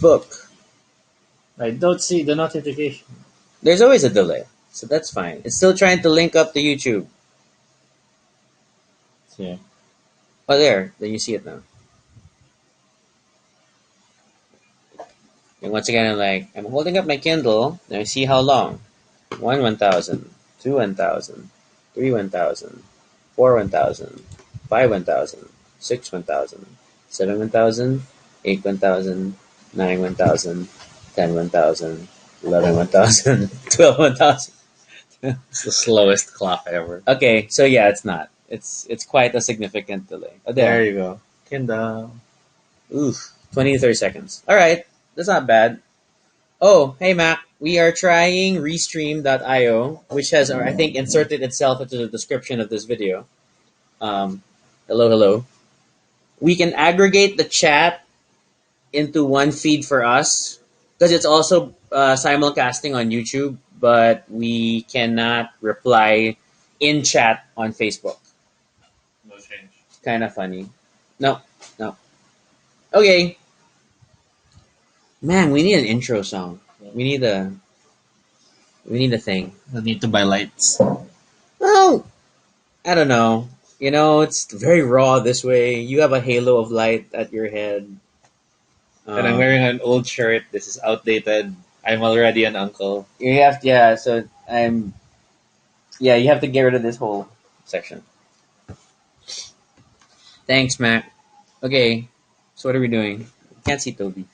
book. I don't see the notification. There's always a delay, so that's fine. It's still trying to link up to YouTube. Yeah. Oh, there. Then you see it now. And once again, I'm holding up my Kindle, and I see how long. 1 1,000, 2 1,000, 3 1,000, 4 1,000, 5 1,000, 6 1,000, 7 1,000, 8 1,000, 9 1,000, 10 1,000, 11 1,000, 12 1,000. It's the slowest clock ever. Okay, so yeah, it's not. It's quite a significant delay. Oh, There there. you go. Kindle. Oof, 20 to 30 seconds. All right, that's not bad. Oh, hey Mac, we are trying Restream.io, which has, I think, inserted itself into the description of this video. Hello, hello. We can aggregate the chat into one feed for us because it's also simulcasting on YouTube, but we cannot reply in chat on Facebook. No change. Kind of funny. No, no. Okay. Man, we need an intro song. We need a thing. I need to buy lights. Well, I don't know. It's very raw this way. You have a halo of light at your head. And I'm wearing an old shirt. This is outdated. I'm already an uncle. You have so you have to get rid of this whole section. Thanks, Mac. Okay, so what are we doing? Can't see Tobie.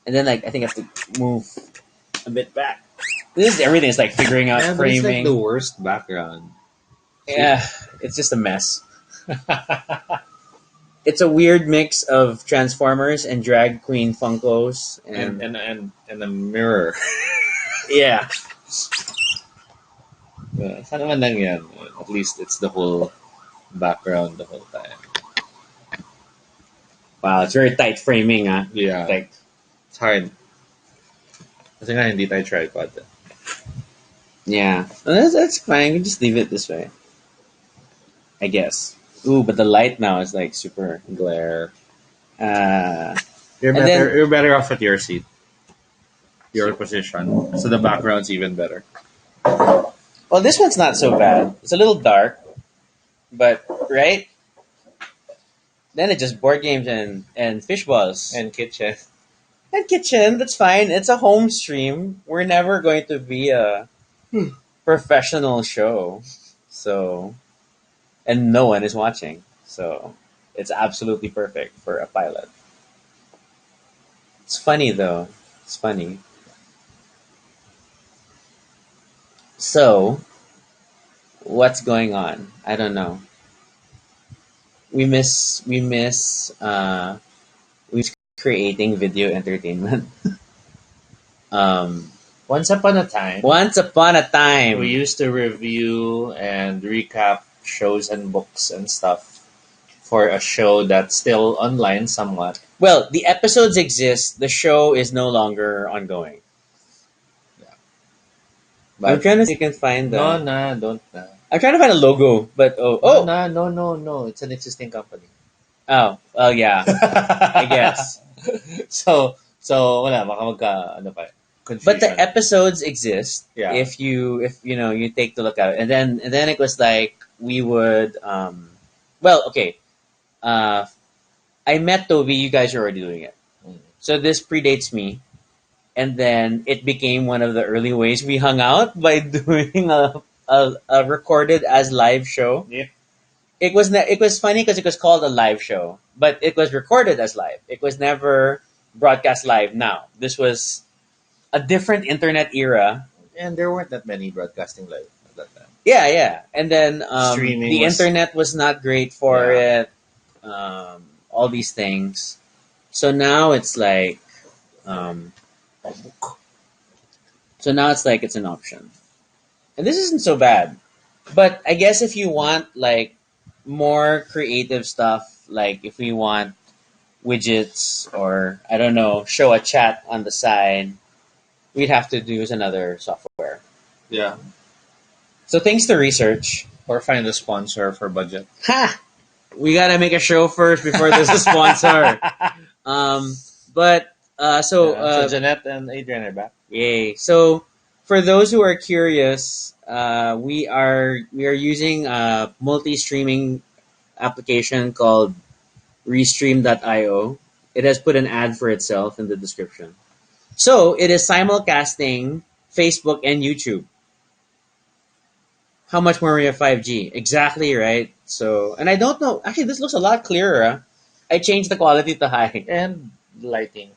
And then I think I have to move a bit back. This is everything is figuring out Yeah, but framing. it's like the worst background. Yeah, it's just a mess. It's a weird mix of Transformers and drag queen Funkos and a mirror. Yeah. Saan naman lang yan? At least it's the whole background the whole time. Wow, it's very tight framing, huh? Yeah. It's hard. Kasi nga hindi tayo tripod. Yeah. Well, that's fine. We just leave it this way. I guess. Ooh, but the light now is super glare. You're And better. then- You're better off at your seat, your position. So the background's even better. Well, this one's not so bad. It's a little dark, but right? Then it's just board games and fish balls. And kitchen. And kitchen, that's fine. It's a home stream. We're never going to be a professional show. So, and no one is watching. So, it's absolutely perfect for a pilot. It's funny though. It's funny. So, what's going on? I don't know. We miss creating video entertainment. Once upon a time, Once upon a time. we used to review and recap shows and books and stuff for a show that's still online somewhat. Well, the episodes exist. The show is no longer ongoing. Yeah. I'm trying to see if I can find the. Don't na. I'm trying to find a logo, but No. It's an existing company. oh, well, yeah, I guess. So wala, baka ano pa, confusion. But the episodes exist. Yeah. If you take the look at it, and then it was we would well, okay. I met Tobie. You guys are already doing it, so this predates me. And then it became one of the early ways we hung out by doing a recorded as live show. Yeah. It was funny because it was called a live show, but it was recorded as live. It was never broadcast live. Now this was a different internet era. And there weren't that many broadcasting live at that time. Yeah. And then Streaming the was- internet was not great for Yeah. it. All these things. So now it's it's an option. And this isn't so bad. But I guess if you want more creative stuff, if we want widgets or I don't know, show a chat on the side, we'd have to use another software. Yeah. So things to research. Or find a sponsor for budget. Ha! We gotta make a show first before there's a sponsor. But So Jeanette and Adrian are back. yay! So for those who are curious, we are using a multi-streaming application called Restream.io. It has put an ad for itself in the description. So it is simulcasting Facebook and YouTube. How much more we have 5G? Exactly right. So, and I don't know. Actually, this looks a lot clearer. I changed the quality to high. And lighting.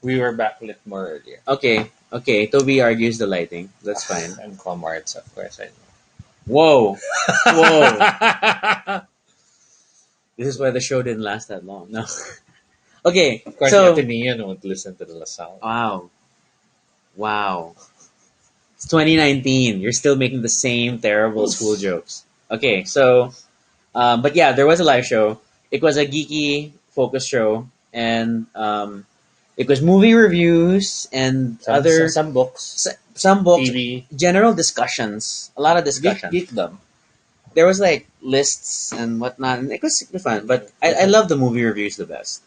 We were backlit more earlier. Okay, okay. Toby argues the lighting. That's fine. And Comarts, of course, I Whoa, whoa. know. This is why the show didn't last that long. No. Okay, Of course, so Atenean won't listen to the LaSalle. wow, wow. It's 2019. You're still making the same terrible school jokes. Okay, so, but yeah, there was a live show. It was a geeky focus show, and it was movie reviews and other Some books, some books, TV, general discussions, a lot of discussion. geekdom. There was like lists and whatnot, and it was super fun. But I love the movie reviews the best.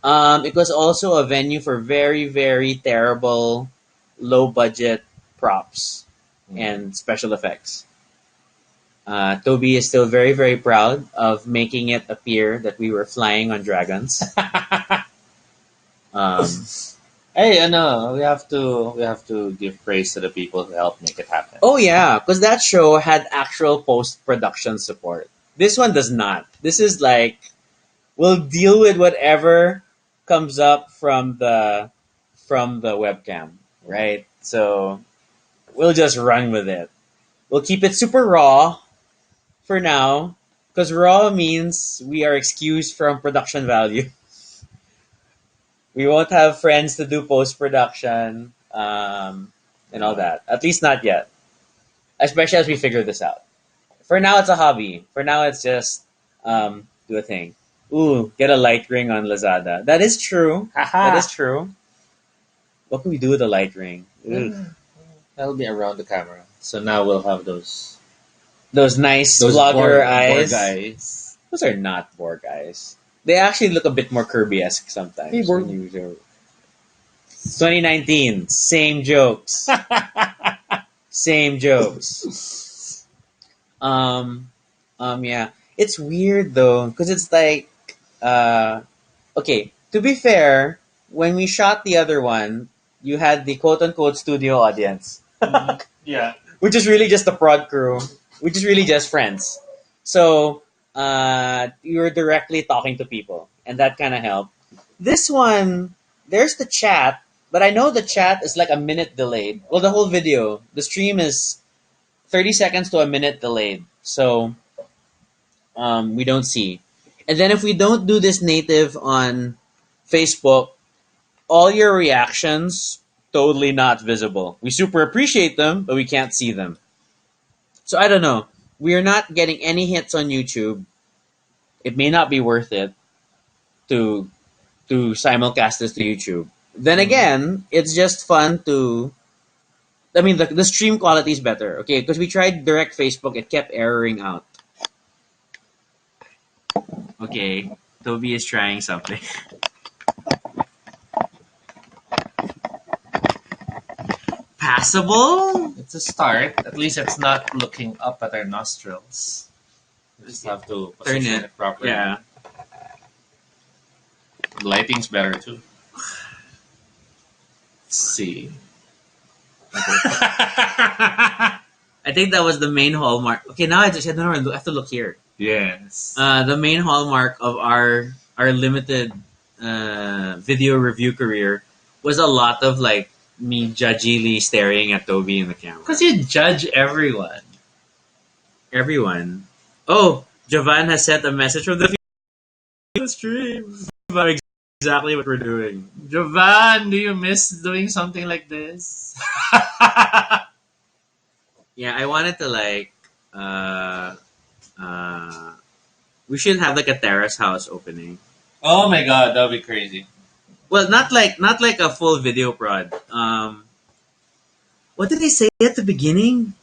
It was also a venue for very, very terrible, low budget props and special effects. Toby is still very, very proud of making it appear that we were flying on dragons. Um, Hey, no, we have to give praise to the people who helped make it happen. oh yeah, because that show had actual post production support. This one does not. This is like we'll deal with whatever comes up from the webcam, right? So we'll just run with it. We'll keep it super raw for now, because raw means we are excused from production value. We won't have friends to do post production and all that. At least not yet. Especially as we figure this out. For now, it's a hobby. For now, it's just do a thing. Ooh, get a light ring on Lazada. That is true. That is true. What can we do with a light ring? Ugh. That'll be around the camera. So now we'll have those Those nice those vlogger board eyes. guys. Those are not Borg eyes. They actually look a bit more Kirby-esque sometimes. Hey, Borg. when you do- 2019, same jokes. Same jokes. Yeah. It's weird though, because it's like, okay, to be fair, when we shot the other one, you had the quote unquote studio audience, Yeah. which is really just the prod crew, which is really just friends. So, you're directly talking to people, and that kind of helped. This one, there's the chat, but I know the chat is like a minute delayed. Well, the whole video, the stream is 30 seconds to a minute delayed. So, we don't see. And then if we don't do this native on Facebook, all your reactions totally not visible. We super appreciate them, but we can't see them. So I don't know. We are not getting any hits on YouTube. It may not be worth it to simulcast this to YouTube. Then again, it's just fun to. I mean, the stream quality is better, okay? Because we tried direct Facebook, it kept erroring out. Okay, Toby is trying something. Passable? It's a start. At least it's not looking up at our nostrils. We just have to Turn position it properly. Yeah. The lighting's better too. Let's see. I think that was the main hallmark. Okay, now I have to look here. Yes. The main hallmark of our limited video review career was a lot of like me judgily staring at Toby in the camera. Because you judge everyone. Everyone. Oh, Jovan has sent a message from the stream about exactly what we're doing. Jovan, do you miss doing something like this? Yeah, I wanted to like we should have like a terrace house opening. Oh my god, that would be crazy. Well, not like a full video prod. What did they say at the beginning?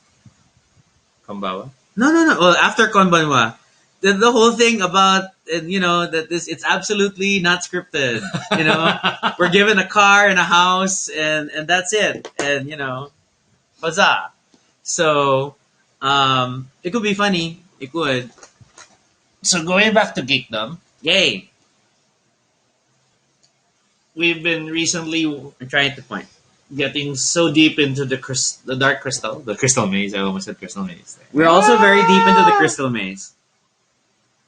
Kambawa? No. Well, after Konbanwa, the whole thing about and you know that this it's absolutely not scripted. You know, we're given a car and a house, and that's it. And you know, huzzah! So, it could be funny. It could. So going back to geekdom, Yay! we've been recently I'm trying to point. getting so deep into the dark crystal, the crystal maze. I almost said crystal maze. We're also very deep into the crystal maze.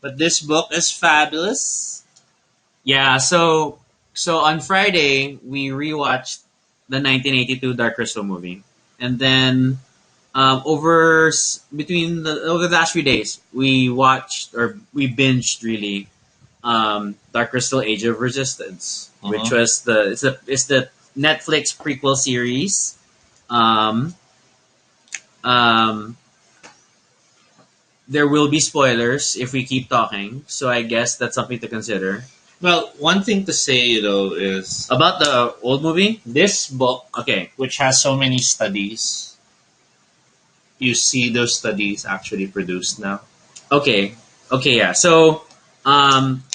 But this book is fabulous. Yeah. So on Friday we rewatched the 1982 Dark Crystal movie, and then over the last few days we watched or we binged really Dark Crystal Age of Resistance, which was the Netflix prequel series. Um, um, there will be spoilers if we keep talking, so I guess that's something to consider. Well, one thing to say though is About the old movie, this book, okay, which has so many studies, you see those studies actually produced now. okay, yeah. So,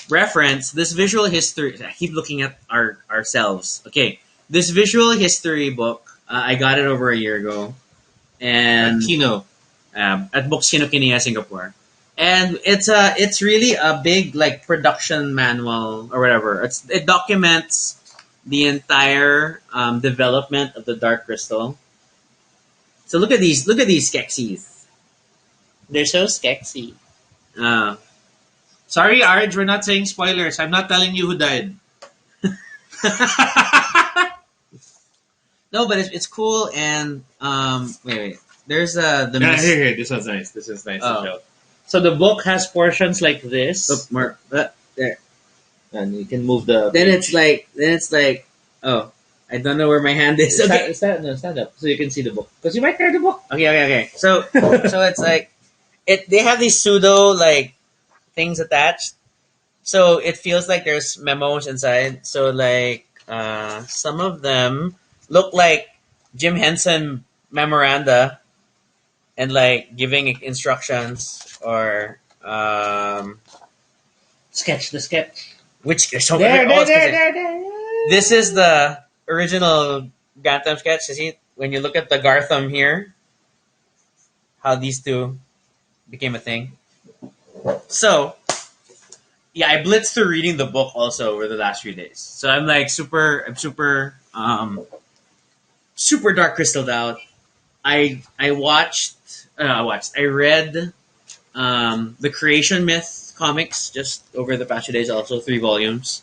reference this visual history. I keep looking at ourselves. Okay, this visual history book. I got it over a year ago, and Kino. at Books Kinokuniya, Singapore. And it's really a big like production manual or whatever. It documents the entire development of the Dark Crystal. So look at these Skeksis. They're so sketchy. Uh, Sorry, Arj, we're not saying spoilers. I'm not telling you who died. no, but it's cool and wait. There's the Here. This one's nice. This is nice to Oh. show. So the book has portions like this, there. and you can move the. Then it's like oh, I don't know where my hand is. Okay. Stand up, so you can see the book. Because you might tear the book. Okay. So it's like they have these pseudo like things attached. So it feels like there's memos inside. So like some of them look like Jim Henson memoranda and like giving instructions or Sketch the sketch. which so There. this is the original Gantam sketch. You see when you look at the Gartham here, how these two became a thing. So yeah, I blitzed through reading the book also over the last few days. So I'm like super Dark Crystaled out. I read the Creation Myth comics just over the past few days, also 3 volumes.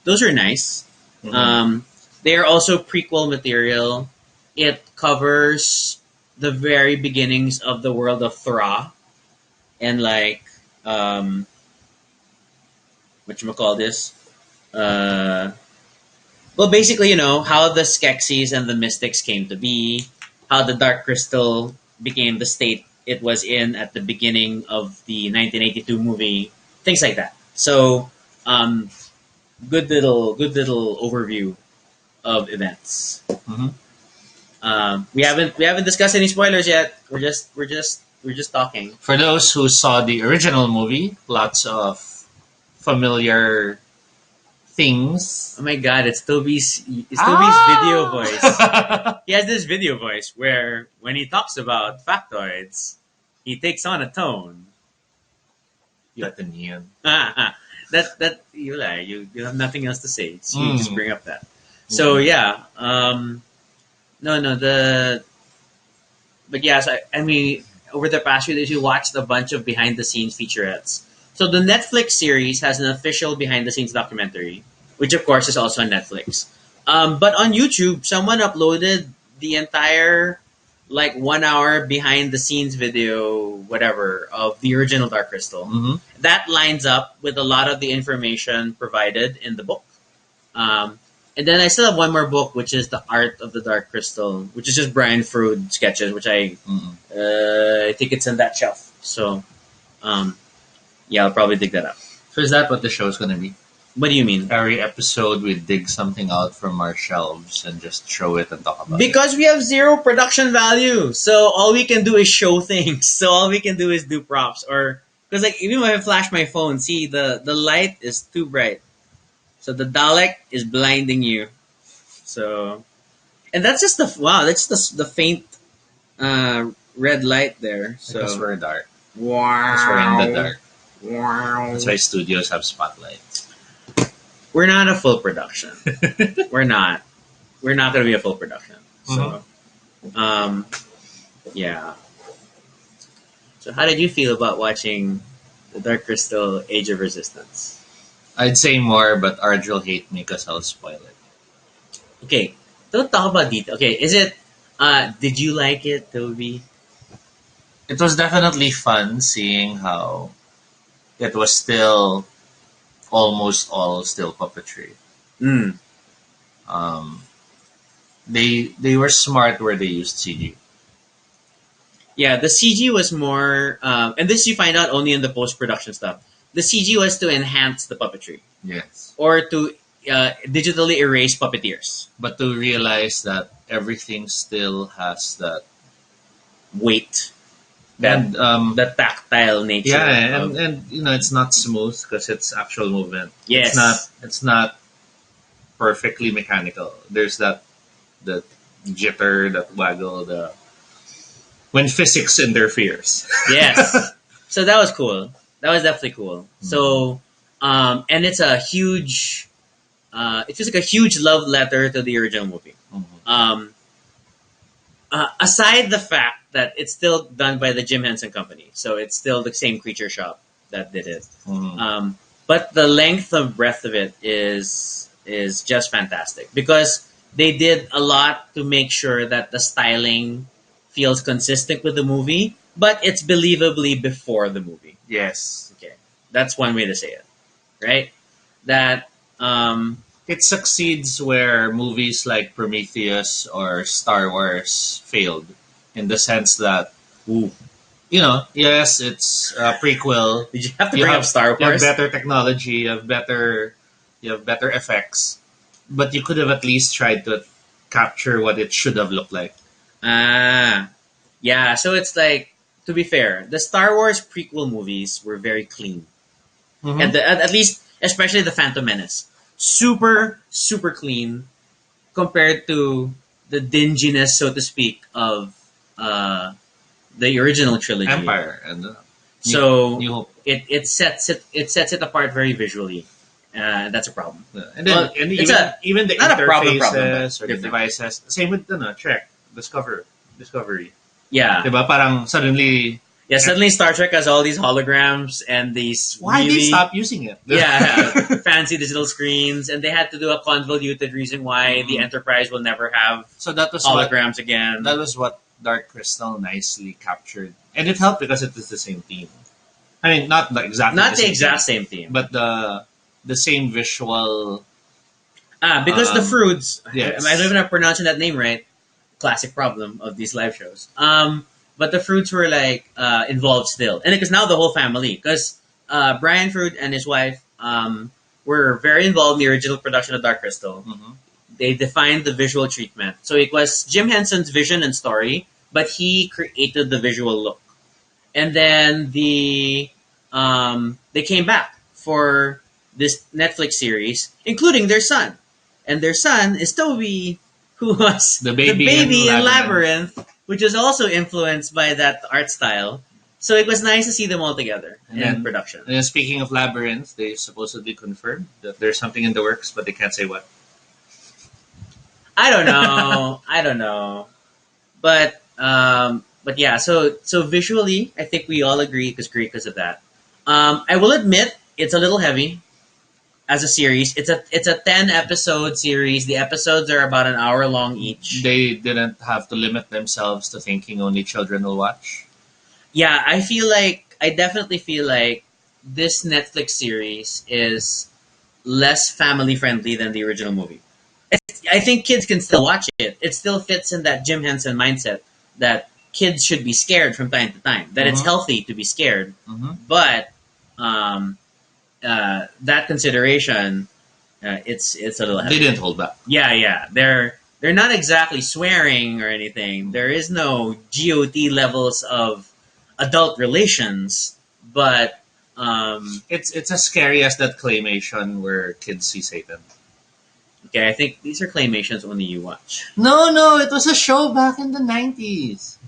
Those are nice. They are also prequel material. It covers the very beginnings of the world of Thra and like whatchamacallit. Well, basically, you know, how the Skeksis and the Mystics came to be, how the Dark Crystal became the state it was in at the beginning of the 1982 movie, things like that. So, good little overview of events. We haven't discussed any spoilers yet. We're just talking. For those who saw the original movie, lots of familiar things. Oh my god, it's Tobie's video voice. He has this video voice where when he talks about factoids, he takes on a tone. Got neon. That you lie. You have nothing else to say. So you just bring up that. So yeah, but yes, I mean, over the past few days, we watched a bunch of behind the scenes featurettes. So the Netflix series has an official behind the scenes documentary, which of course is also on Netflix. But on YouTube, someone uploaded the entire like 1 hour behind the scenes video, whatever, of the original Dark Crystal. That lines up with a lot of the information provided in the book. And then I still have one more book, which is The Art of the Dark Crystal, which is just Brian Froud sketches, which I think it's in that shelf. So, yeah, I'll probably dig that up. So is that what the show's going to be? What do you mean? Every episode we dig something out from our shelves and just show it and talk about it. Because we have zero production value. So all we can do is show things. So all we can do is do props or Because like even when I flash my phone, see the light is too bright, so the Dalek is blinding you. So and that's just the wow, that's the faint red light there. Because So we're dark. Because we're in the wow, dark. wow. That's why studios have spotlights. We're not a full production. We're not. We're not going to be a full production. So, yeah. So, how did you feel about watching the Dark Crystal: Age of Resistance? I'd say more, but Arj will hate me because I'll spoil it. Okay, don't talk about detail. Okay, is it? Did you like it, Toby? It was definitely fun seeing how it was still almost all still puppetry. Mm. Um, they were smart where they used CG. Yeah, the CG was more, and this you find out only in the post production stuff. The CG was to enhance the puppetry Yes. or to digitally erase puppeteers. But to realize that everything still has that Weight, that and the tactile nature. yeah, Of, and you know it's not smooth because it's actual movement. yes, It's not perfectly mechanical. There's that the jitter, that waggle, the when physics interferes. yes. So that was cool. That was definitely cool. Mhm. So, and it's a huge, it's just like a huge love letter to the original movie. Mhm. Aside the fact that it's still done by the Jim Henson Company, so it's still the same creature shop that did it. Mhm. But the length of breadth of it is just fantastic because they did a lot to make sure that the styling feels consistent with the movie, but it's believably before the movie. Yes, Okay, that's one way to say it, right? That it succeeds where movies like Prometheus or Star Wars failed, in the sense that ooh, you know, yes, it's a prequel. did you have to You bring up have Star you have Wars? better technology. You have better effects, but you could have at least tried to capture what it should have looked like. Ah, yeah. So it's like, to be fair, the Star Wars prequel movies were very clean, and Mm-hmm. at least, especially the Phantom Menace, super clean compared to the dinginess, so to speak, of uh, the original trilogy. Empire and New, So New Hope. it sets it apart very visually. That's a problem. And Well, then and it's a even the not a problem, but interfaces or the different. devices. Same with Trek, Discovery. Yeah, Diba? Parang suddenly, yeah. Suddenly, Star Trek has all these holograms and these why they really stop using it? yeah fancy digital screens, and they had to do a convoluted reason why the Enterprise will never have So that was what holograms again. that was what Dark Crystal nicely captured, and it helped because it was the same theme. I mean, not the exactly Not the the same exact theme, same theme. but the same visual. Because the Um, Fruits, I don't yes. even know pronouncing that name right. Classic problem of these live shows. But the Fruits were like involved still, and because now the whole family, because Brian Fruit and his wife were very involved in the original production of Dark Crystal. Mhm. They defined the visual treatment, so it was Jim Henson's vision and story, but he created the visual look, and then they came back for this Netflix series, including their son, and their son is Toby, who was The the baby in baby in Labyrinth. Labyrinth, which was also influenced by that art style. So it was nice to see them all together And in then, production. and then speaking of Labyrinth, they supposedly confirmed that there's something in the works, but they can't say what. I don't know. I don't know. But yeah. So visually, I think we all agree because of that. I will admit it's a little heavy as a series. It's a 10 episode series. The episodes are about an hour long each. They didn't have to limit themselves to thinking only children will watch. Yeah, I definitely feel like this Netflix series is less family friendly than the original movie. I think kids can still watch it. It still fits in that Jim Henson mindset that kids should be scared from time to time. That it's Mhm. healthy to be scared, Mm-hmm. but um, that consideration, it's a little They heavy. didn't hold back. Yeah. They're not exactly swearing or anything. There is no GOT levels of adult relations, but It's as scary as that claymation where kids see Satan. Okay, I think these are claymations only you watch. No, it was a show back in the 90s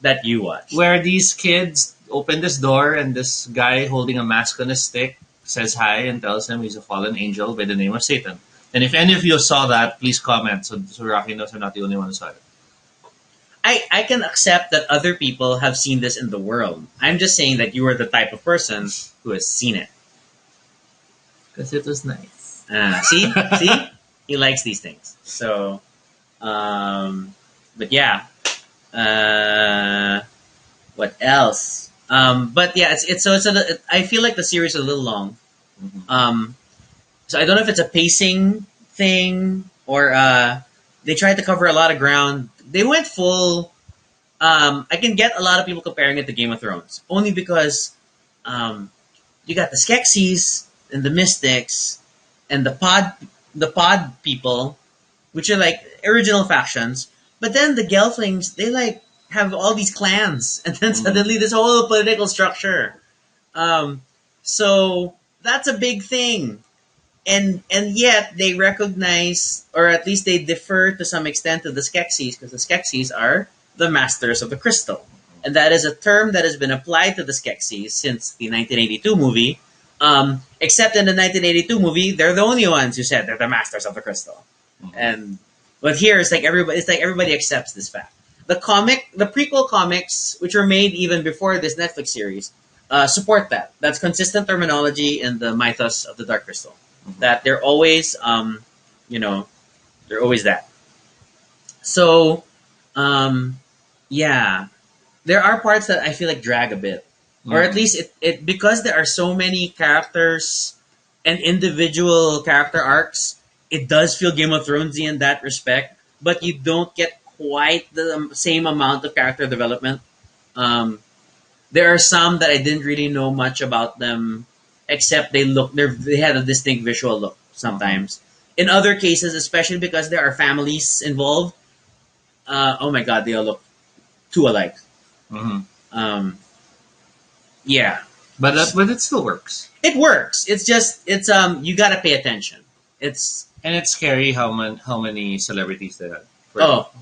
That you watch. where these kids open this door and this guy holding a mask on a stick says hi and tells him he's a fallen angel by the name of Satan. And if any of you saw that, please comment so Rocky knows I'm not the only one who saw it. I can accept that other people have seen this in the world. I'm just saying that you are the type of person who has seen it. Because it was nice. See? See? He likes these things. So, but yeah. What else? But yeah, I feel like the series is a little long. Mm-hmm. So I don't know if it's a pacing thing or they tried to cover a lot of ground. They went full. I can get a lot of people comparing it to Game of Thrones only because you got the Skeksis and the Mystics and the pod people, which are like original factions. But then the Gelflings, they like have all these clans, and then suddenly this whole political structure. So that's a big thing. And yet they recognize, or at least they defer to some extent to the Skeksis, because the Skeksis are the masters of the crystal. And that is a term that has been applied to the Skeksis since the 1982 movie. Except in the 1982 movie, they're the only ones who said they're the masters of the crystal. And but here it's like everybody accepts this fact. The prequel comics, which were made even before this Netflix series, support that. That's consistent terminology in the mythos of the Dark Crystal. That they're always, they're always that. So, yeah, there are parts that I feel like drag a bit, or at least it because there are so many characters and individual character arcs. It does feel Game of Thronesy in that respect, but you don't get quite the same amount of character development. There are some that I didn't really know much about them, except they had a distinct visual look sometimes. In other cases, especially because there are families involved, oh my god, they all look too alike. Mm-hmm. Yeah, but it still works. It works. It's just you got to pay attention. It's scary how many celebrities they had.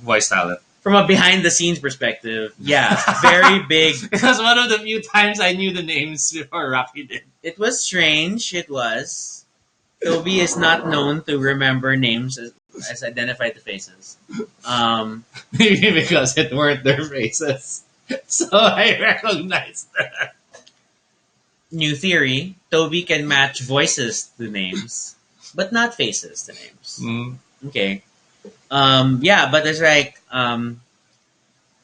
Voice talent. From a behind the scenes perspective, yeah, very big. It was one of the few times I knew the names before Rocky did. It was strange. It was. Tobie is not known to remember names as identify the faces. Maybe because it weren't their faces. So I recognized that. New theory, Tobie can match voices to names, but not faces to names. Okay. Yeah, but there's like a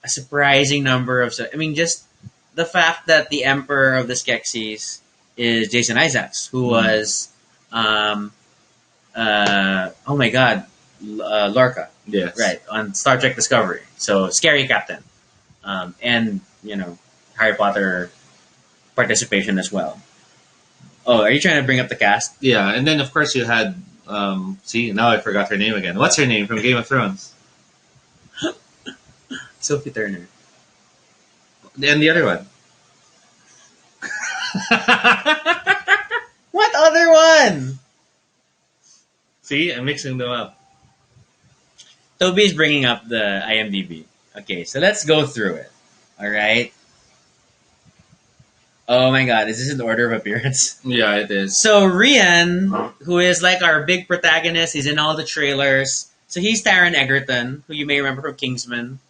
surprising number of... I mean, just the fact that the Emperor of the Skeksis is Jason Isaacs, who was... oh my god, Lorca. Yes. Right, on Star Trek Discovery. So, scary captain. And, Harry Potter participation as well. Oh, are you trying to bring up the cast? Yeah, and then of course you had... see, now I forgot her name again. What's her name from Game of Thrones? Sophie Turner. And the other one? What other one? See, I'm mixing them up. Tobie is bringing up the IMDb. Okay, so let's go through it. All right. Oh my god, is this in order of appearance? Yeah, it is. So Rian, who is like our big protagonist, he's in all the trailers. So he's Taron Egerton, who you may remember from Kingsman,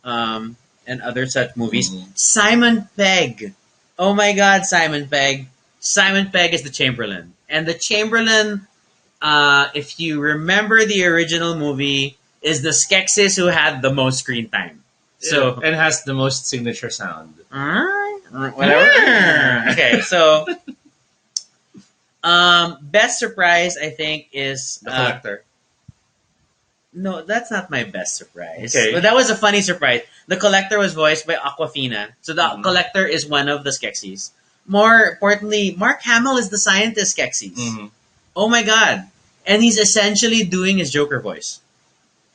and other such movies. Simon Pegg. Oh my god, Simon Pegg. Simon Pegg is the Chamberlain. And the Chamberlain, if you remember the original movie, is the Skeksis who had the most screen time. So and has the most signature sound. Whatever. Okay, so best surprise I think is The Collector. No, that's not my best surprise. Okay. But that was a funny surprise. The Collector was voiced by Aquafina. So the Collector is one of the Skeksis. More importantly, Mark Hamill is the scientist Skeksis. Oh my god. And he's essentially doing his Joker voice.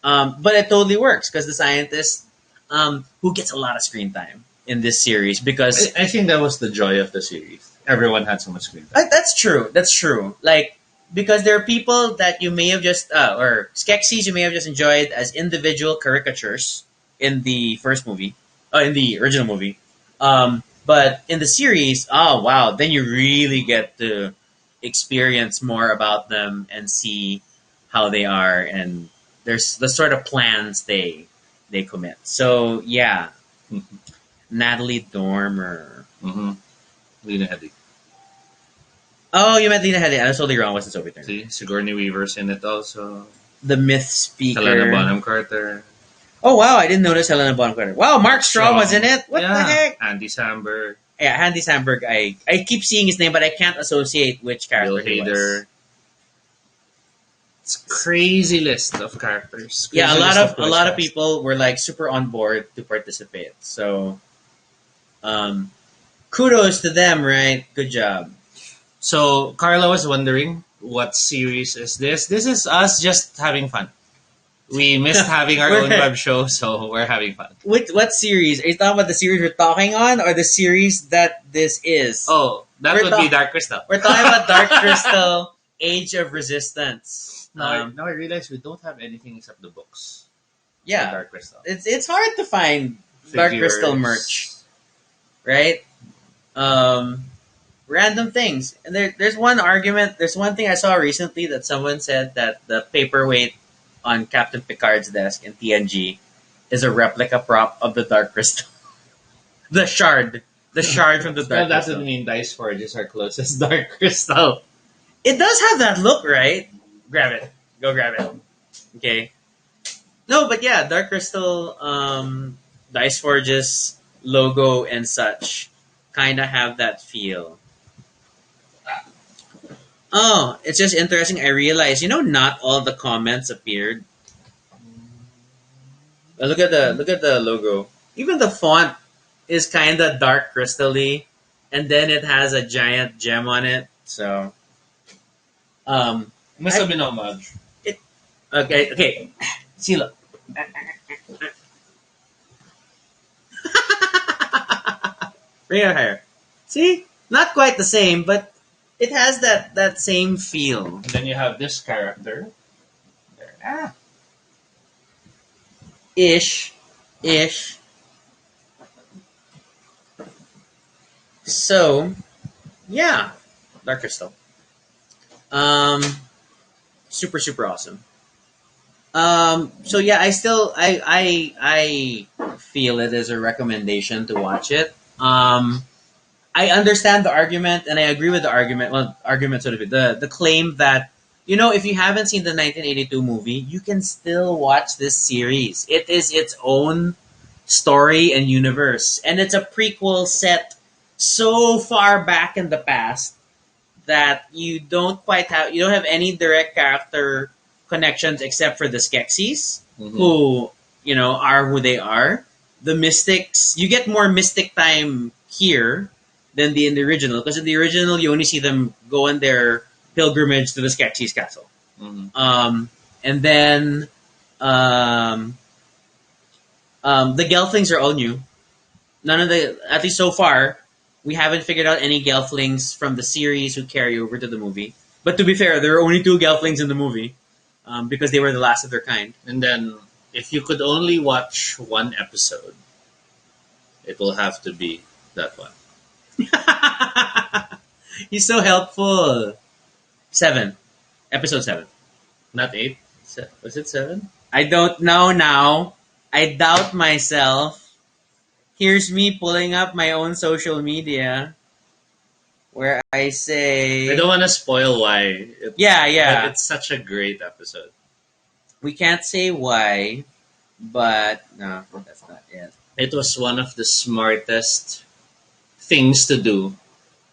But it totally works because the scientist who gets a lot of screen time in this series because I think that was the joy of the series. everyone had so much screen time. That's true. That's true. Like, because there are people that you may have just or Skeksis you may have just enjoyed as individual caricatures in the first movie, in the original movie. But in the series, oh wow, then you really get to experience more about them and see how they are, and there's the sort of plans they commit. So yeah, Natalie Dormer. Mm-hmm. Lena Headey. Oh, you meant Lena Headey. I was totally wrong. What's the Sophie Turner? See, Sigourney Weaver's in it also. The Myth Speaker. Helena Bonham Carter. Oh wow, I didn't notice Helena Bonham Carter. Wow, Mark Strong was in it. What the heck? Andy Samberg. Yeah, Andy Samberg. I keep seeing his name, but I can't associate which character Bill he was. Hader. It's a crazy list of characters. Yeah, Crazy a list lot of cast. people were like super on board to participate. So, kudos to them, right? Good job. So Carla was wondering what series is this? This is us just having fun. We missed having our own web show, so we're having fun. What series? Are you talking about the series we're talking on, or the series that this is? Oh, that would be Dark Crystal. We're talking about Dark Crystal, Age of Resistance. Now I realize we don't have anything except the books. Yeah, Dark Crystal. It's hard to find Dark Crystal merch, right? Random things, and there's one argument. There's one thing I saw recently that someone said that the paperweight on Captain Picard's desk in TNG is a replica prop of the Dark Crystal. the shard from the Dark Well, that Crystal. would mean Dice Forge is our closest Dark Crystal. It does have that look, right? Grab it. Go grab it. Okay. No, but yeah, Dark Crystal, Dice Forge's logo and such kind of have that feel. Oh, it's just interesting. I realized, not all the comments appeared. Look at the logo. Even the font is kind of dark crystal-y, and then it has a giant gem on it. So, Must have been homage. okay. See, look. Bring it higher. See, not quite the same, but it has that same feel. And then you have this character. There. Ish. So, yeah, Dark Crystal. Super awesome. So yeah, I feel it as a recommendation to watch it. I understand the argument, and I agree with the argument. Well, argument sort of the claim that if you haven't seen the 1982 movie, you can still watch this series. It is its own story and universe, and it's a prequel set so far back in the past that you don't have any direct character connections except for the Skeksis, who are who they are. The Mystics, you get more Mystic time here than in the original, because in the original you only see them go on their pilgrimage to the Skeksis castle. Mm-hmm. And then the Gelflings are all new. None of at least so far, we haven't figured out any Gelflings from the series who carry over to the movie. But to be fair, there are only 2 Gelflings in the movie, because they were the last of their kind. And then, if you could only watch one episode, it will have to be that one. He's so helpful. 7. Episode 7. Not 8? Was it 7? I don't know now. I doubt myself. Here's me pulling up my own social media where I say... I don't want to spoil why. Yeah. But it's such a great episode. We can't say why, but no, that's not it. It was one of the smartest things to do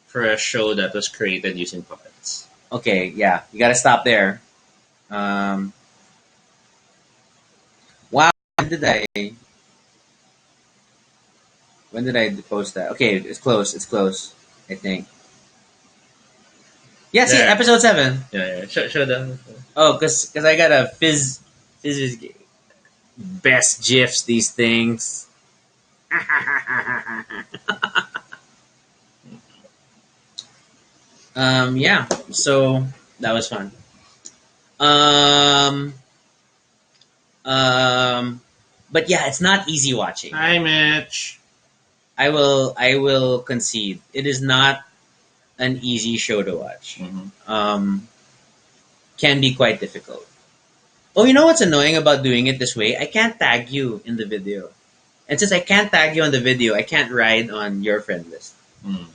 for a show that was created using puppets. Okay, yeah. You gotta stop there. Wow, when did I post that? Okay, it's close, I think. Yeah, see, There. episode 7. Yeah. Show them. Oh, because I got a Fizz best GIFs, these things. Yeah. So that was fun. Um, um, but yeah, it's not easy watching. Hi, Mitch. I will concede it is not an easy show to watch. Mm-hmm. Can be quite difficult. Oh, you know what's annoying about doing it this way? I can't tag you in the video. And since I can't tag you on the video, I can't ride on your friend list. Mm.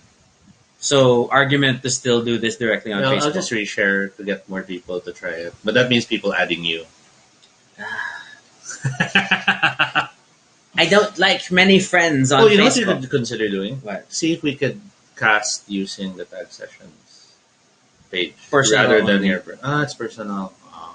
So, argument to still do this directly on Well, Facebook. I'll just reshare to get more people to try it. But that means people adding you. I don't like many friends on Oh, you know what you Facebook. could consider doing? What? See if we could cast using the tag sessions page Personal rather than only. your. It's personal. Oh.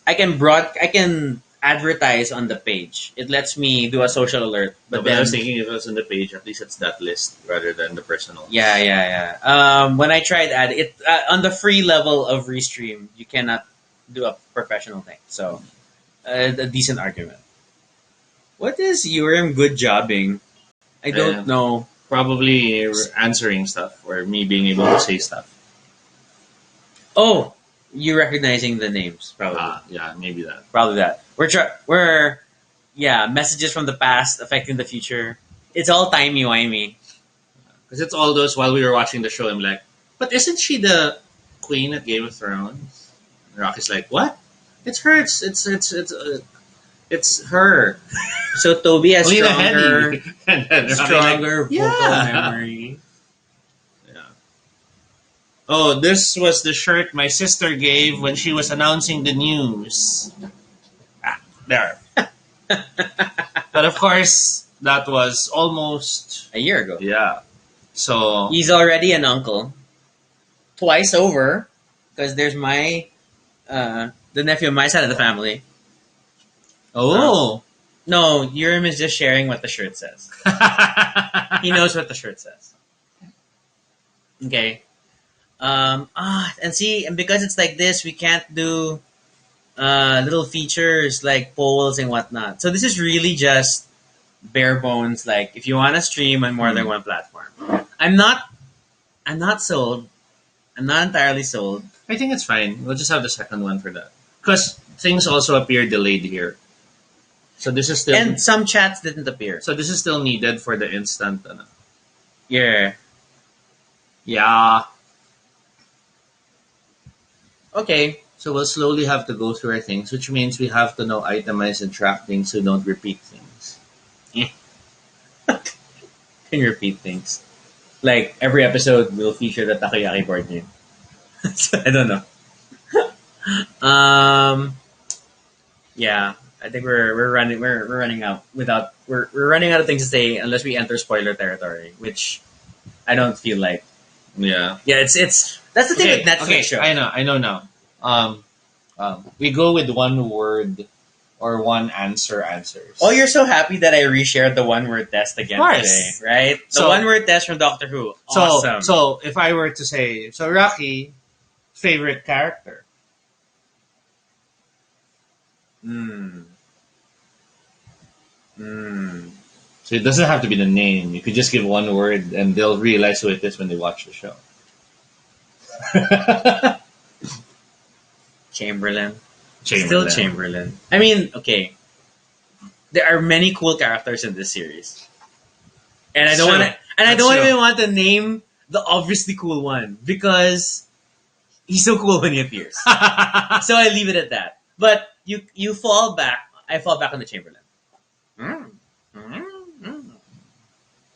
I can advertise on the page. It lets me do a social alert. But But then I then was thinking if it was on the page, at least it's that list rather than the personal. yeah. When I tried it on the free level of Restream, you cannot do a professional thing. So, a decent argument. What is Urim good jobbing? I don't know. Probably answering stuff or me being able to say stuff. Oh, you recognizing the names probably. Yeah, maybe that. Probably that. Yeah, messages from the past affecting the future. It's all timey wimey. Because it's all those while we were watching the show, I'm like, but isn't she the queen at Game of Thrones? And Rocky's like, what? It's her. It's her. So Toby has Lena stronger, Headey. And then Rocky's stronger like, vocal yeah. memory. Yeah. Oh, this was the shirt my sister gave when she was announcing the news. There. But of course, that was almost A year ago. yeah. So He's already an uncle. Twice over. Because there's the nephew on my side of the family. oh, No, Urim is just sharing what the shirt says. He knows what the shirt says. Okay. And because it's like this, we can't do little features like polls and whatnot. So this is really just bare bones. Like if you want to stream on more than one platform, I'm not sold. I'm not entirely sold. I think it's fine. We'll just have the second one for that because things also appear delayed here. So this is still And some chats didn't appear. so this is still needed for the instant. Yeah. Yeah. Okay. So we'll slowly have to go through our things, which means we have to now itemize and track things so don't repeat things. Can repeat things. Like every episode will feature the takoyaki board game. So, I don't know. Yeah, I think we're running out we're running out of things to say unless we enter spoiler territory, which I don't feel like. Yeah. Yeah, it's that's the thing with Netflix shows. I know now. We go with one word or one answers. Oh, you're so happy that I reshared the one word test again Of course. today, right? The So- one word test from Doctor Who. Awesome. So if I were to say, so Rocky, favorite character. So it doesn't have to be the name. You could just give one word and they'll realize who it is when they watch the show. Chamberlain. Chamberlain. Still Chamberlain. I mean, okay. There are many cool characters in this series. And I don't Sure. want to and I That's don't true. even want to name the obviously cool one because he's so cool when he appears. So I leave it at that. But you fall back. I fall back on the Chamberlain.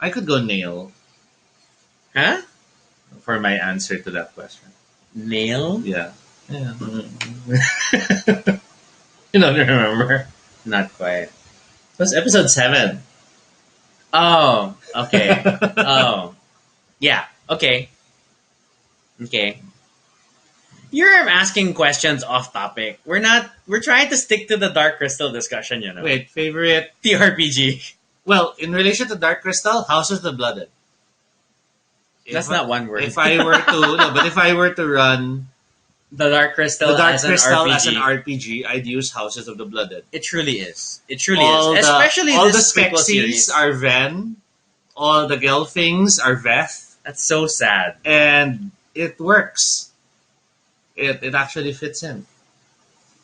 I could go nail Huh? for my answer to that question. Nail? Yeah. Yeah. You don't remember? Not quite. It was episode 7. Oh, okay. Oh. Yeah, okay. Okay. You're asking questions off topic. We're trying to stick to the Dark Crystal discussion, you know. Wait, favorite? TRPG. Well, in relation to Dark Crystal, House of the Blooded. That's not one word. If I were to no, but if I were to run The Dark Crystal, the Dark as, Crystal an RPG. as an RPG, I'd use Houses of the Blooded. It truly is. It truly All is. Especially all this the prequel series. Skeksis are Ven. All the Gelflings are Veth. That's so sad. And it works. It actually fits in.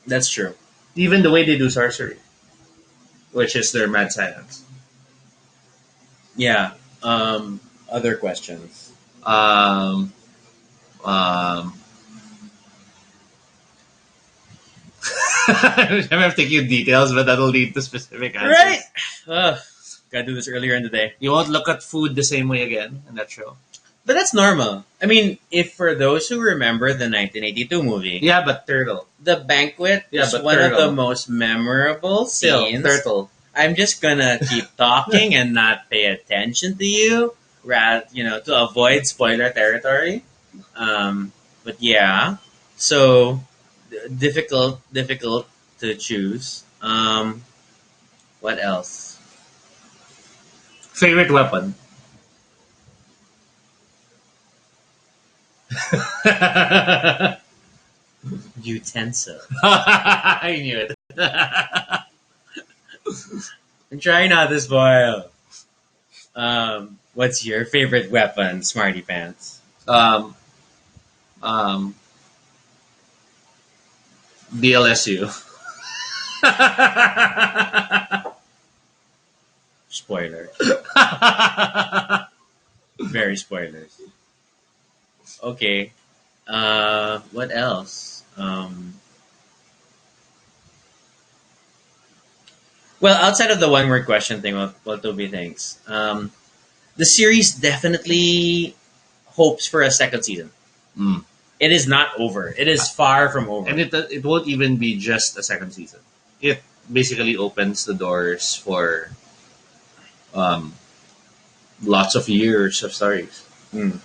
That's true. Even the way they do sorcery, which is their mad science. Yeah. Other questions. Um, um, I'm not taking details, but that'll lead to specific answers. Right. Ugh, gotta do this earlier in the day. You won't look at food the same way again in that show. But that's normal. I mean, if for those who remember the 1982 movie, Yeah, but turtle. the banquet Yeah, is but one of turtle. the most memorable Still, scenes. turtle. I'm just gonna keep talking and not pay attention to you, to avoid spoiler territory. But yeah, so difficult to choose. What else? Favorite weapon? Utensil. I knew it. I'm trying not to spoil. What's your favorite weapon, Smarty Pants? um, um, DLSU. Spoilers. Very spoilers. Okay. What else? Well, outside of the one word question thing, what Toby thinks, the series definitely hopes for a second season. Mm. It is not over. It is far from over. And it won't even be just a second season. It basically opens the doors for um, lots of years of stories. Mm.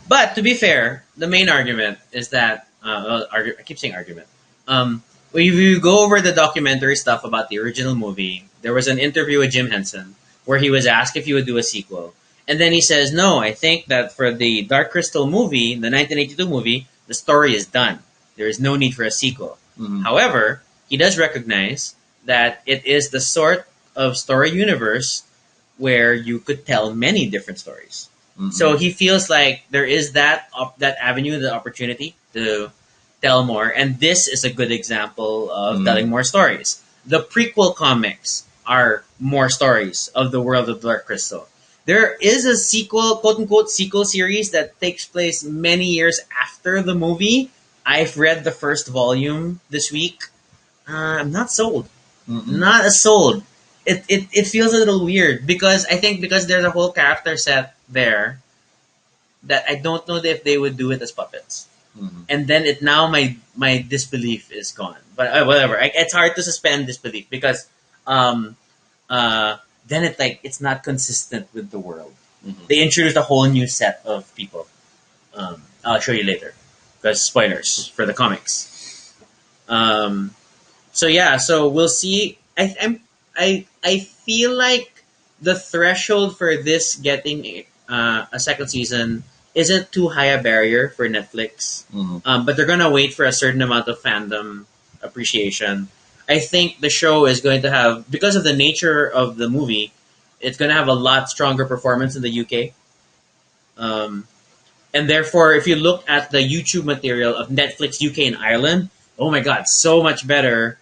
But to be fair, the main argument is that I keep saying argument. When you go over the documentary stuff about the original movie, there was an interview with Jim Henson where he was asked if he would do a sequel, and then he says, "No, I think that for the Dark Crystal movie, the 1982 movie, the story is done. There is no need for a sequel." Mhm. However, he does recognize that it is the sort of story universe where you could tell many different stories. Mhm. So he feels like there is that avenue, the opportunity to tell more, and this is a good example of telling more stories. The prequel comics are more stories of the world of Dark Crystal. There is a sequel, quote unquote, sequel series that takes place many years after the movie. I've read the first volume this week. I'm not sold. Mm-mm. Not as sold. It feels a little weird because I think because there's a whole character set there that I don't know if they would do it as puppets. Mhm. And then my disbelief is gone. But whatever, it's hard to suspend disbelief because um, then it's not consistent with the world. Mhm. They introduced a whole new set of people. I'll show you later because spoilers for the comics. So yeah, so we'll see. I feel like the threshold for this getting a second season isn't too high a barrier for Netflix. Mhm. But they're gonna wait for a certain amount of fandom appreciation. I think the show is going to have, because of the nature of the movie, it's going to have a lot stronger performance in the UK. Um, and therefore, if you look at the YouTube material of Netflix UK and Ireland, oh my god, so much better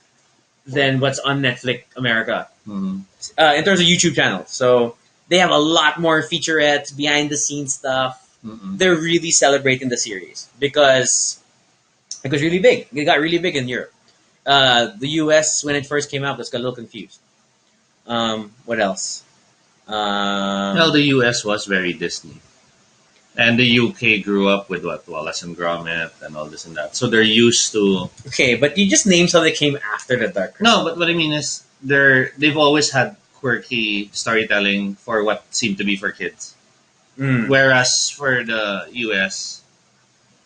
than what's on Netflix America Mhm. in terms of YouTube channels. So they have a lot more featurettes, behind the scenes stuff. Mhm. They're really celebrating the series because it was really big. It got really big in Europe. The US, when it first came out, was a little confused. What else? Well, the US was very Disney. And the UK grew up with what? Wallace and Gromit and all this and that. So they're used to. Okay, but you just named something that came after the Dark Crystal. No, but what I mean is they've always had quirky storytelling for what seemed to be for kids. Mm. Whereas for the US,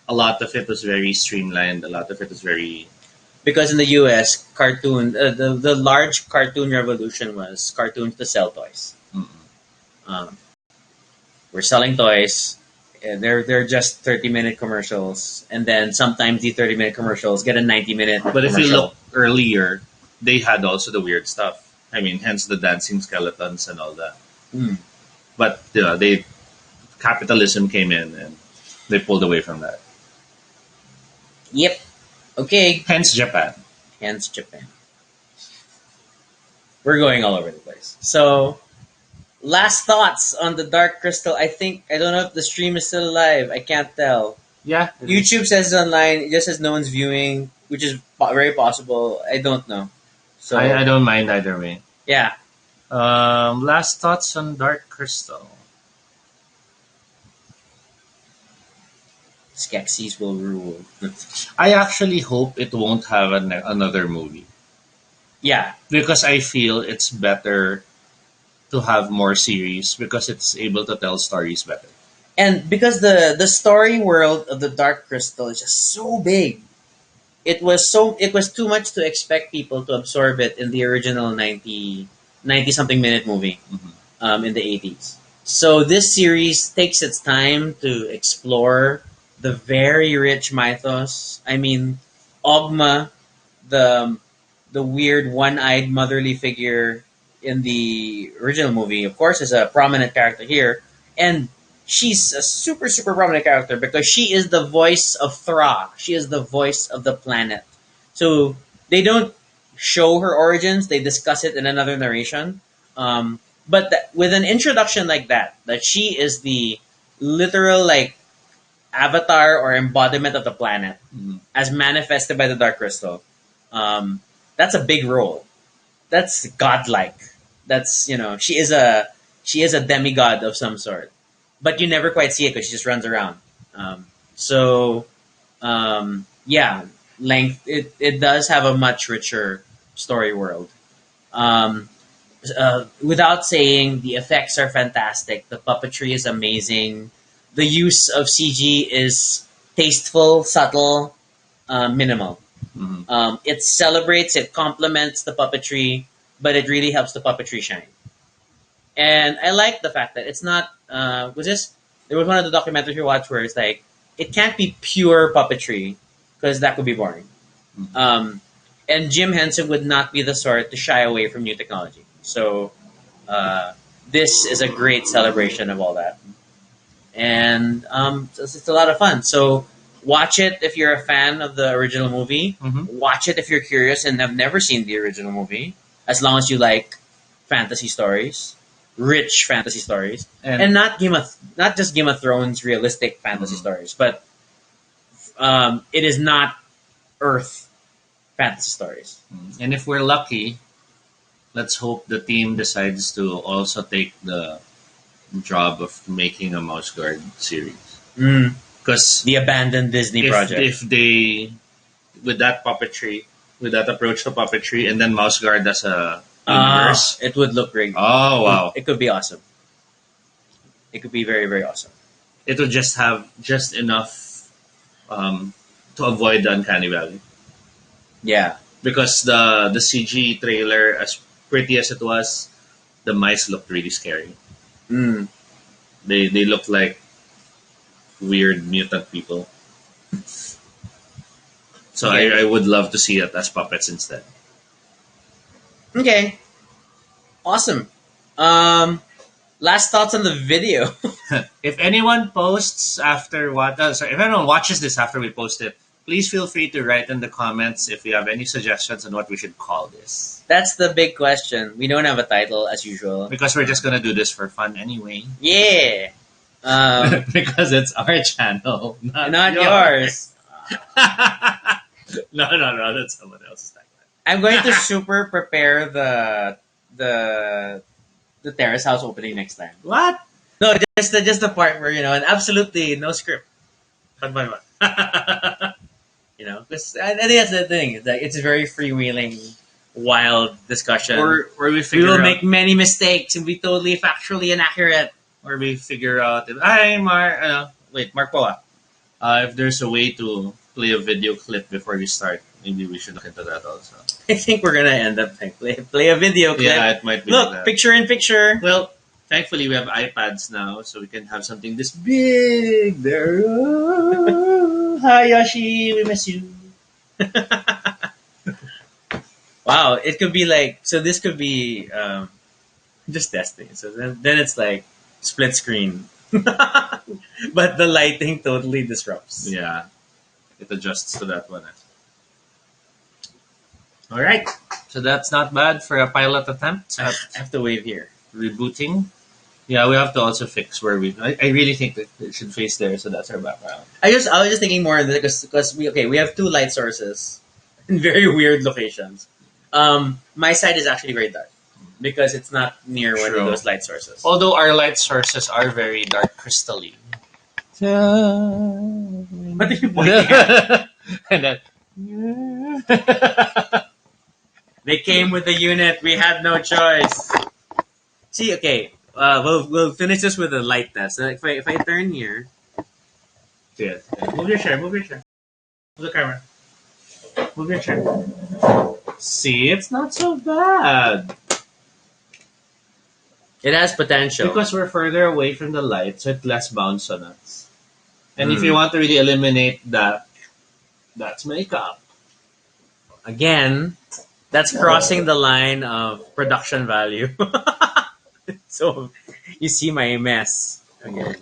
a lot of it was very streamlined. A lot of it was very. Because in the US, cartoon, the large cartoon revolution was cartoons to sell toys. Mm-mm. Um, we're selling toys. And they're just 30-minute commercials, and then sometimes the 30-minute commercials get a 90-minute. But if you look earlier, they had also the weird stuff. I mean, hence the dancing skeletons and all that. Mm. But capitalism came in and they pulled away from that. Okay, Hence Japan. hence Japan. We're going all over the place. So, last thoughts on the Dark Crystal. I don't know if the stream is still alive. I can't tell. Yeah. YouTube says it's online. It just says no one's viewing, which is very possible. I don't know. I So, don't mind either way. yeah, Last thoughts on Dark Crystal. Skeksis will rule. I actually hope it won't have another movie Yeah, because I feel it's better to have more series because it's able to tell stories better. and because the story world of the Dark Crystal is just so big, it was too much to expect people to absorb it in the original 90 something minute movie Mhm. in the 80s. So this series takes its time to explore the very rich mythos. I mean, Ogma, the the weird one-eyed motherly figure in the original movie, of course, is a prominent character here, and she's a super prominent character because she is the voice of Thra. She is the voice of the planet. So they don't show her origins; they discuss it in another narration. But with an introduction like that she is the literal like avatar or embodiment of the planet Mhm. as manifested by the Dark Crystal. Um, that's a big role. That's godlike. That's she is a demigod of some sort, but you never quite see it because she just runs around. So yeah, length. It does have a much richer story world. Um, without saying, the effects are fantastic. The puppetry is amazing. The use of CG is tasteful, subtle, minimal. Mhm. It celebrates, it complements the puppetry, but it really helps the puppetry shine. And I like the fact that it's not. Was this? There was one of the documentaries we watched where it's like it can't be pure puppetry because that could be boring. Mhm. And Jim Henson would not be the sort to shy away from new technology. So uh, this is a great celebration of all that, and it's a lot of fun. So watch it if you're a fan of the original movie. Mhm. Watch it if you're curious and have never seen the original movie. As long as you like fantasy stories, rich fantasy stories, and And not just Game of Thrones realistic fantasy Mhm. stories, but it is not Earth fantasy stories. and if we're lucky, let's hope the team decides to also take the job of making a Mouse Guard series. Mm, Because the abandoned Disney project. if they with that puppetry, with that approach to puppetry, and then Mouse Guard as a universe. It would look great. Oh wow! It could be awesome. It could be very awesome. It would just have just enough to avoid the uncanny valley Yeah. because the CG trailer, as pretty as it was, the mice looked really scary. Mm. They looked like weird mutant people. So Okay. I would love to see it as puppets instead. Okay. Awesome. Last thoughts on the video. If anyone posts after if anyone watches this after we post it, please feel free to write in the comments if you have any suggestions on what we should call this. That's the big question. We don't have a title as usual. Because we're just gonna do this for fun anyway. Yeah. Because it's our channel, Not yours. No, that's someone else's tagline. I'm going to super prepare the the terrace house opening next time. What? No, just the part where and absolutely no script. What? Because I think that's the thing. It's like it's a very freewheeling, wild discussion. Or we we figure will out, make many mistakes and be totally factually inaccurate. or we figure out if ay Mark Poa. If there's a way to play a video clip before we start, maybe we should look into that also. I think we're gonna end up like play a video clip. Yeah, it might be Look, like that. picture in picture. Well, thankfully we have iPads now, so we can have something this big there. Hi Yoshi, we miss you. Wow, it could be like so. This could be just testing. So then it's like split screen, but the lighting totally disrupts. Yeah, it adjusts to that one. All right. So that's not bad for a pilot attempt I at have to wave here. rebooting. Yeah, we have to also fix where we. I really think that it should face there, so that's our background. I was just thinking more because we have two light sources in very weird locations. My side is actually very dark because it's not near one of True. those light sources. Although our light sources are very dark crystalline. What are you pointing at? And then, They came with the unit. We had no choice. See, okay, we'll finish this with a light test. So if I turn here, yeah. Move your chair. Move your chair. Move the camera. Move your chair. See, it's not so bad. it has potential. Because we're further away from the light, so it less bounce on us. And if you want to really eliminate that, that's makeup. Again, that's crossing the line of production value. So you see my mess. Okay.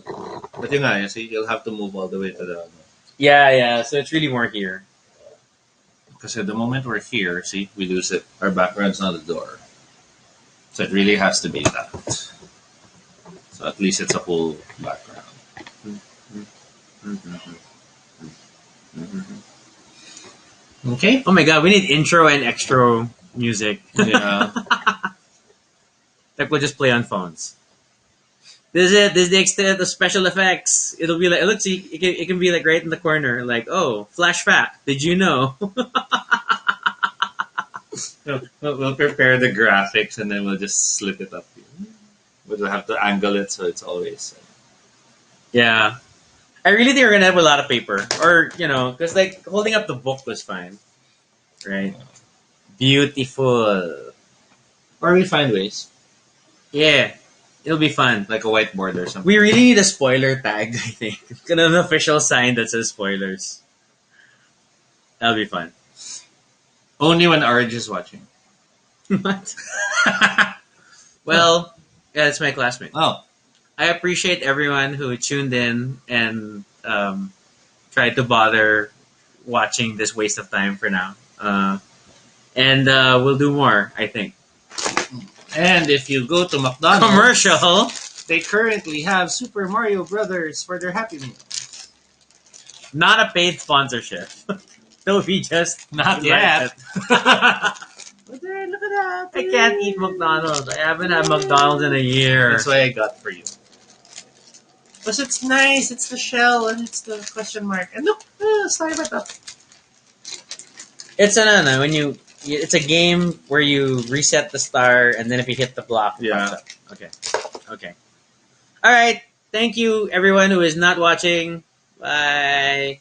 But yun nga, you see, you'll have to move all the way to the... Yeah. So it's really more here. Because at the moment we're here, see, we lose it. Our background's not the door. So it really has to be that. So at least it's a whole background. Okay? Oh my god, we need intro and extra music. Yeah. Like we'll just play on phones. This is it. This is the extent of special effects. It'll be like, look, see, it can be like right in the corner. Like, oh, flashback. Did you know? We'll prepare the graphics and then we'll just slip it up. We'll have to angle it so it's always... Yeah. I really think we're gonna have a lot of paper, or because like holding up the book was fine, right? Beautiful. Or we find ways. Yeah, it'll be fun. Like a whiteboard or something. We really need a spoiler tag. I think an official sign that says spoilers. That'll be fun. Only when Arj is watching. What? Well, yeah, it's my classmate. Oh. I appreciate everyone who tuned in and tried to bother watching this waste of time for now. And we'll do more, I think. And if you go to McDonald's, Commercial. they currently have Super Mario Brothers for their Happy Meal. Not a paid sponsorship. Tobie just Not liked yet. it. But there, look at that. I can't eat McDonald's. I haven't had McDonald's in a year. That's why I got for you. Because it's nice. It's the shell and it's the question mark. And look, slide it up. It's it's a game where you reset the star and then if you hit the block, it Yeah. pops up. Okay. All right. Thank you, everyone who is not watching. Bye.